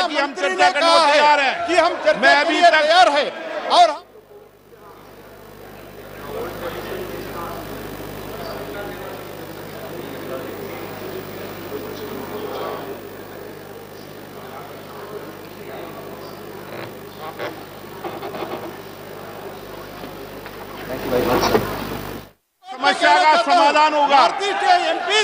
कि हम चर्चा करने को तैयार हैं, कि हम चर्चा के लिए तैयार है। और समस्या का समाधान होगा।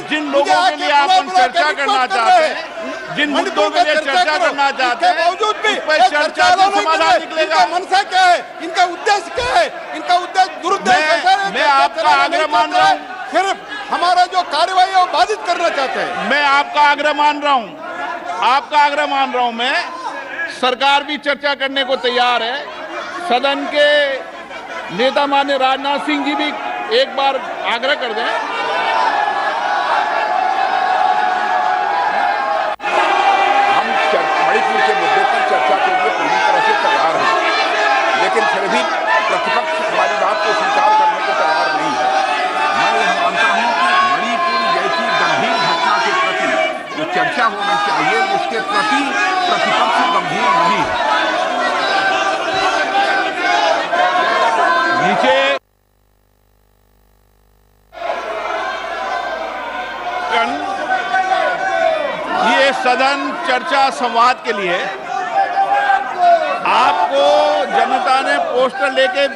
जिन लोगों के लिए आप चर्चा करना चाहते हैं, जिन मुद्दों के लिए चर्चा करना चाहते हैं, बावजूद भी उस पर चर्चा का समाधान निकलेगा। इनका मनसा क्या है, इनका उद्देश्य क्या है, इनका उद्देश्य दुरुद्देश्य। मैं आपका आग्रह मान रहा हूँ, सिर्फ हमारा जो कार्यवाही है वो बाधित करना चाहते हैं। मैं आपका आग्रह मान रहा हूँ, आपका आग्रह मान रहा हूँ। मैं सरकार भी चर्चा करने को तैयार है। सदन के नेता माननीय राजनाथ सिंह जी भी एक बार आग्रह कर दें। हम मणिपुर के मुद्दे पर चर्चा के लिए पूरी तरह से तैयार हैं, लेकिन फिर भी प्रतिपक्ष हमारी बात को स्वीकार करने को तैयार नहीं है। मैं यह मानता हूं कि मणिपुर जैसी गंभीर घटना के प्रति जो चर्चा होनी चाहिए, उसके प्रति प्रतिपक्ष गंभीर नहीं है। नीचे ये सदन चर्चा संवाद के लिए आपको जनता ने पोस्टर लेके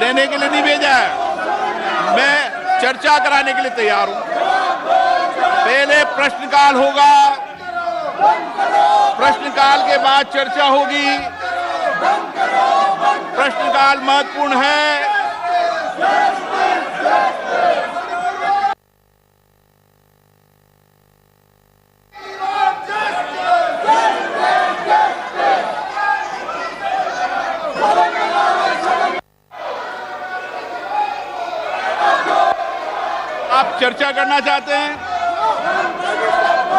देने के लिए नहीं भेजा है। मैं चर्चा कराने के लिए तैयार हूं। पहले प्रश्नकाल होगा, प्रश्नकाल के बाद चर्चा होगी। प्रश्नकाल महत्वपूर्ण है। आप चर्चा करना चाहते हैं,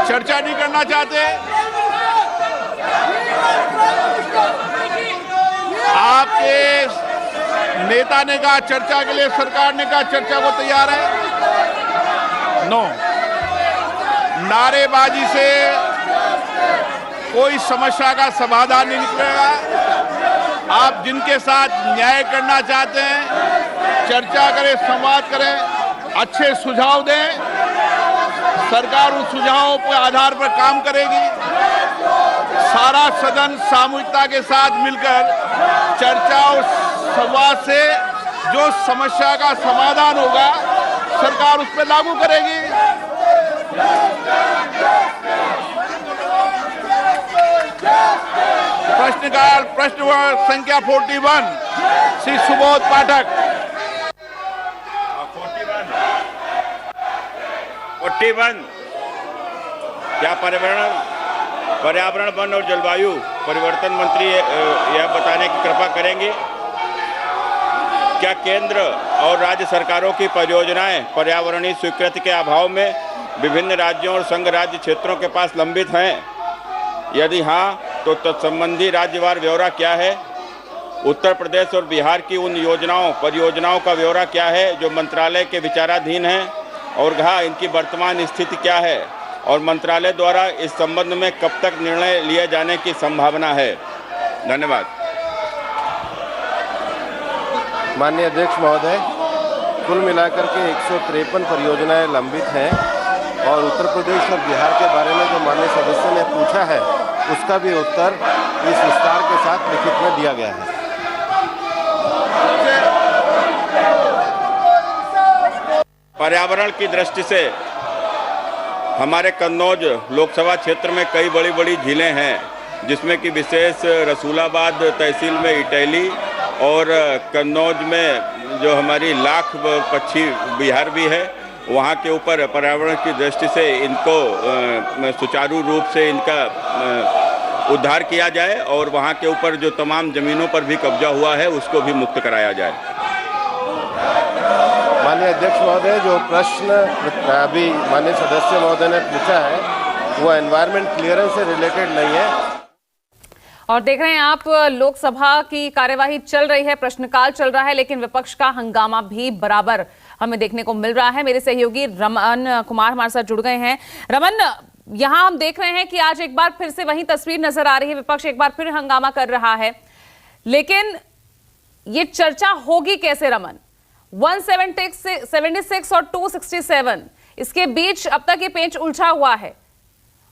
चर्चा नहीं करना चाहते, आपके नेता ने कहा चर्चा के लिए, सरकार ने कहा चर्चा को तैयार है। नो, नारेबाजी से कोई समस्या का समाधान नहीं निकलेगा। आप जिनके साथ न्याय करना चाहते हैं, चर्चा करें, संवाद करें, अच्छे सुझाव दें। सरकार उन सुझावों के आधार पर काम करेगी। सारा सदन सामूहिकता के साथ मिलकर चर्चा और संवाद से जो समस्या का समाधान होगा, सरकार उस पर लागू करेगी। प्रश्नकाल प्रश्न संख्या 41 श्री सुबोध पाठक। 41 क्या पर्यावरण वन और जलवायु परिवर्तन मंत्री यह बताने की कृपा करेंगे, क्या केंद्र और राज्य सरकारों की परियोजनाएं पर्यावरणीय स्वीकृति के अभाव में विभिन्न राज्यों और संघ राज्य क्षेत्रों के पास लंबित हैं? यदि हाँ, तो तत्संबंधी राज्यवार ब्यौरा क्या है? उत्तर प्रदेश और बिहार की उन परियोजनाओं का ब्यौरा क्या है जो मंत्रालय के विचाराधीन हैं, और इनकी वर्तमान स्थिति क्या है, और मंत्रालय द्वारा इस संबंध में कब तक निर्णय लिए जाने की संभावना है? धन्यवाद। माननीय अध्यक्ष महोदय, कुल मिलाकर के 153 परियोजनाएं लंबित हैं, और उत्तर प्रदेश और बिहार के बारे में जो माननीय सदस्य ने पूछा है, उसका भी उत्तर इस विस्तार के साथ लिखित में दिया गया है। पर्यावरण की दृष्टि से हमारे कन्नौज लोकसभा क्षेत्र में कई बड़ी बड़ी झीलें हैं, जिसमें कि विशेष रसूलाबाद तहसील में इटैली और कन्नौज में जो हमारी लाख पक्षी विहार भी है, वहाँ के ऊपर पर्यावरण की दृष्टि से इनको सुचारू रूप से इनका उद्धार किया जाए, और वहाँ के ऊपर जो तमाम ज़मीनों पर भी कब्जा हुआ है उसको भी मुक्त कराया जाए। माननीय अध्यक्ष महोदय, जो प्रश्न अभी माननीय सदस्य महोदय ने पूछा है वो एनवायरमेंट क्लियरेंस से रिलेटेड नहीं है। और देख रहे हैं आप, लोकसभा की कार्यवाही चल रही है, प्रश्नकाल चल रहा है, लेकिन विपक्ष का हंगामा भी बराबर हमें देखने को मिल रहा है। मेरे सहयोगी रमन कुमार हमारे साथ जुड़ गए हैं। रमन, यहां हम देख रहे हैं कि आज एक बार फिर से वही तस्वीर नजर आ रही है, विपक्ष एक बार फिर हंगामा कर रहा है। लेकिन ये चर्चा होगी कैसे रमन? 176 और 267 इसके बीच अब तक ये पेंच उलझा हुआ है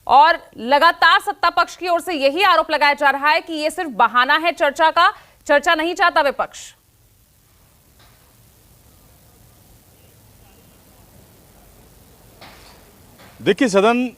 और लगातार सत्ता पक्ष की ओर से यही आरोप लगाया जा रहा है कि ये सिर्फ बहाना है चर्चा का, चर्चा नहीं चाहता विपक्ष। देखिए, सदन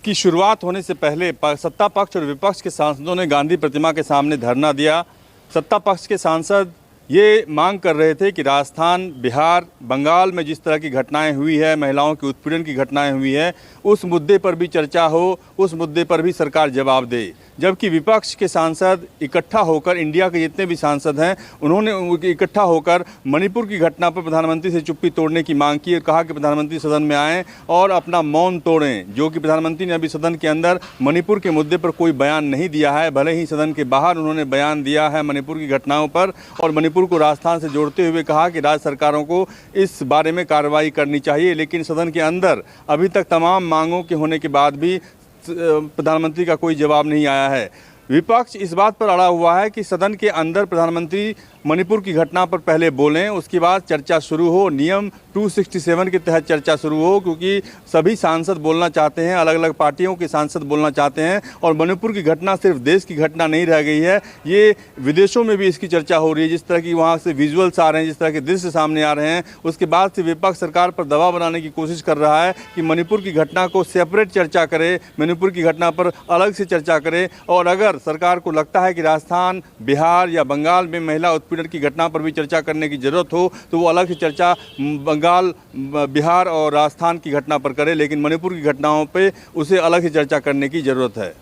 की शुरुआत होने से पहले सत्ता पक्ष और विपक्ष के सांसदों ने गांधी प्रतिमा के सामने धरना दिया। सत्ता पक्ष के सांसद ये मांग कर रहे थे कि राजस्थान, बिहार, बंगाल में जिस तरह की घटनाएं हुई है, महिलाओं के उत्पीड़न की घटनाएं हुई है, उस मुद्दे पर भी चर्चा हो, उस मुद्दे पर भी सरकार जवाब दे। जबकि विपक्ष के सांसद इकट्ठा होकर, इंडिया के जितने भी सांसद हैं, उन्होंने इकट्ठा होकर मणिपुर की घटना पर प्रधानमंत्री से चुप्पी तोड़ने की मांग की और कहा कि प्रधानमंत्री सदन में आएँ और अपना मौन तोड़ें। जो कि प्रधानमंत्री ने अभी सदन के अंदर मणिपुर के मुद्दे पर कोई बयान नहीं दिया है, भले ही सदन के बाहर उन्होंने बयान दिया है मणिपुर की घटनाओं पर, और मणिपुर को राजस्थान से जोड़ते हुए कहा कि राज्य सरकारों को इस बारे में कार्रवाई करनी चाहिए। लेकिन सदन के अंदर अभी तक तमाम मांगों के होने के बाद भी प्रधानमंत्री का कोई जवाब नहीं आया है। विपक्ष इस बात पर अड़ा हुआ है कि सदन के अंदर प्रधानमंत्री मणिपुर की घटना पर पहले बोलें, उसके बाद चर्चा शुरू हो, नियम 267 के तहत चर्चा शुरू हो, क्योंकि सभी सांसद बोलना चाहते हैं, अलग अलग पार्टियों के सांसद बोलना चाहते हैं। और मणिपुर की घटना सिर्फ देश की घटना नहीं रह गई है, ये विदेशों में भी इसकी चर्चा हो रही है। जिस तरह की वहाँ से विजुअल्स आ रहे हैं, जिस तरह के दृश्य सामने आ रहे हैं, उसके बाद से विपक्ष सरकार पर दबाव बनाने की कोशिश कर रहा है कि मणिपुर की घटना को सेपरेट चर्चा करे, मणिपुर की घटना पर अलग से चर्चा करे। और अगर सरकार को लगता है कि राजस्थान, बिहार या बंगाल में महिला उत्पीड़न की घटना पर भी चर्चा करने की जरूरत हो, तो वो अलग से चर्चा बंगाल, बिहार और राजस्थान की घटना पर करे, लेकिन मणिपुर की घटनाओं पे उसे अलग से चर्चा करने की जरूरत है।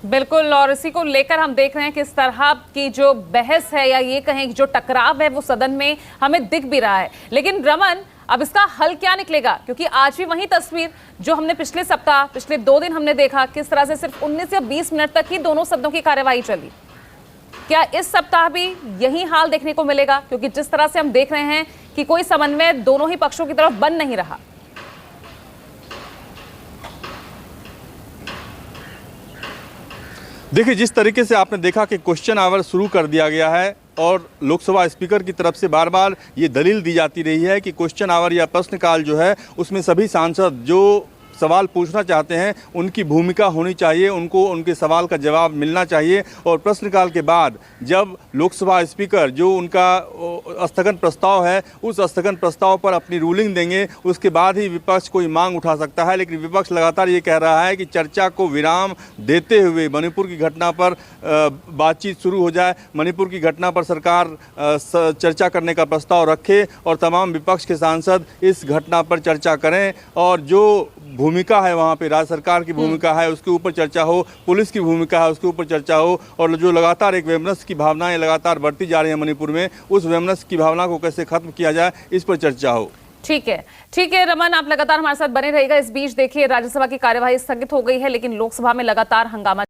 बिल्कुल, और इसी को लेकर हम देख रहे हैं किस तरह की जो बहस है या ये कहें जो टकराव है वो सदन में हमें दिख भी रहा है। लेकिन रमन, अब इसका हल क्या निकलेगा? क्योंकि आज भी वही तस्वीर जो हमने पिछले सप्ताह, पिछले 2 दिन हमने देखा, किस तरह से सिर्फ 19 या 20 मिनट तक ही दोनों सदनों की कार्यवाही चली। क्या इस सप्ताह भी यही हाल देखने को मिलेगा? क्योंकि जिस तरह से हम देख रहे हैं कि कोई समन्वय दोनों ही पक्षों की तरफ बन नहीं रहा। देखिए, जिस तरीके से आपने देखा कि क्वेश्चन आवर शुरू कर दिया गया है और लोकसभा स्पीकर की तरफ से बार बार ये दलील दी जाती रही है कि क्वेश्चन आवर या प्रश्नकाल जो है उसमें सभी सांसद जो सवाल पूछना चाहते हैं उनकी भूमिका होनी चाहिए, उनको उनके सवाल का जवाब मिलना चाहिए। और प्रश्नकाल के बाद जब लोकसभा स्पीकर जो उनका स्थगन प्रस्ताव है उस स्थगन प्रस्ताव पर अपनी रूलिंग देंगे, उसके बाद ही विपक्ष कोई मांग उठा सकता है। लेकिन विपक्ष लगातार ये कह रहा है कि चर्चा को विराम देते हुए मणिपुर की घटना पर बातचीत शुरू हो जाए, मणिपुर की घटना पर सरकार चर्चा करने का प्रस्ताव रखे और तमाम विपक्ष के सांसद इस घटना पर चर्चा करें और जो भूमिका है वहाँ पे राज्य सरकार की भूमिका है उसके ऊपर चर्चा हो, पुलिस की भूमिका है उसके ऊपर चर्चा हो, और जो लगातार एक वैमनस्य की भावनाएं लगातार बढ़ती जा रही है मणिपुर में, उस वैमनस्य की भावना को कैसे खत्म किया जाए इस पर चर्चा हो। ठीक है रमन, आप लगातार हमारे साथ बने रहिएगा। इस बीच देखिए राज्यसभा की कार्यवाही स्थगित हो गई है, लेकिन लोकसभा में लगातार हंगामा